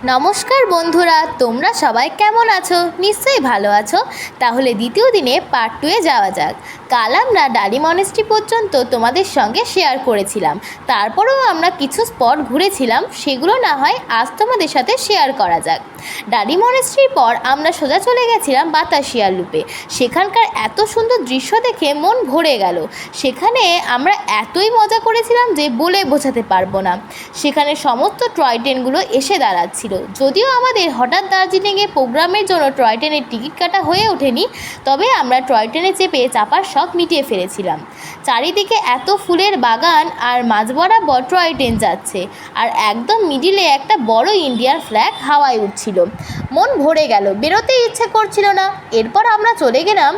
নমস্কার বন্ধুরা, তোমরা সবাই কেমন আছো? নিশ্চয়ই ভালো আছো। তাহলে দ্বিতীয় দিনে পার্ট 2-এ যাওয়া যাক। কাল আমরা ডালি মনেস্ট্রি পর্যন্ত তোমাদের সঙ্গে শেয়ার করেছিলাম, তারপরেও আমরা কিছু স্পট ঘুরেছিলাম, সেগুলো না হয় আজ তোমাদের সাথে শেয়ার করা যাক। ডালি মনেস্ট্রির পর আমরা সোজা চলে গেছিলাম বাতাসিয়ার লুপে। সেখানকার এত সুন্দর দৃশ্য দেখে মন ভরে গেল। সেখানে আমরা এতই মজা করেছিলাম যে বলে বোঝাতে পারবো না। সেখানে সমস্ত টয় ট্রেনগুলো এসে দাঁড়াচ্ছিল। যদিও আমাদের হঠাৎ দার্জিলিংয়ে প্রোগ্রামের জন্য টয় ট্রেনের টিকিট কাটা হয়ে ওঠেনি, তবে আমরা টয় ট্রেনে চেপে চাপার শখ মিটিয়ে ফেলেছিলাম। চারিদিকে এত ফুলের বাগান আর মাঝ বরাবর টয় ট্রেন যাচ্ছে, আর একদম মিডিলে একটা বড় ইন্ডিয়ান ফ্ল্যাগ হাওয়ায় উঠছিল। মন ভরে গেল, বেরোতেই ইচ্ছে করছিল না। এরপর আমরা চলে গেলাম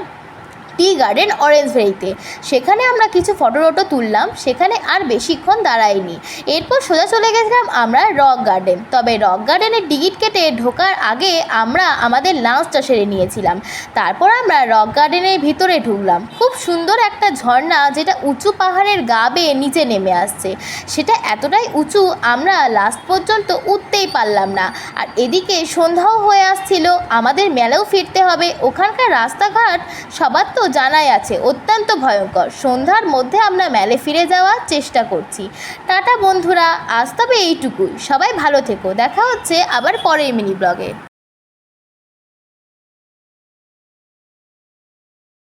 টি গার্ডেন অরেঞ্জ ভ্যালিতে। সেখানে আমরা কিছু ফটো তুললাম, সেখানে আর বেশিক্ষণ দাঁড়াইনি। এরপর সোজা চলে গেছিলাম আমরা রক গার্ডেন। তবে রক গার্ডেনের টিকিট কেটে ঢোকার আগে আমরা আমাদের লাঞ্চটা সেরে নিয়েছিলাম। তারপর আমরা রক গার্ডেনের ভিতরে ঢুকলাম। খুব সুন্দর একটা ঝর্ণা, যেটা উঁচু পাহাড়ের গা বেয়ে নিচে নেমে আসছে। সেটা এতটাই উঁচু, আমরা লাস্ট পর্যন্ত উঠতেই পারলাম না। আর এদিকে সন্ধ্যাও হয়ে আসছিল, আমাদের মেলাও ফিরতে হবে। ওখানকার রাস্তাঘাট সবার তো জানাই আছে, অত্যন্ত ভয়ঙ্কর। সন্ধ্যার মধ্যে আমরা মেলে ফিরে যাওয়ার চেষ্টা করছি। টাটা বন্ধুরা, আজ তবে এইটুকুই। সবাই ভালো থেকো, দেখা হচ্ছে আবার পরের মিনি ব্লগে।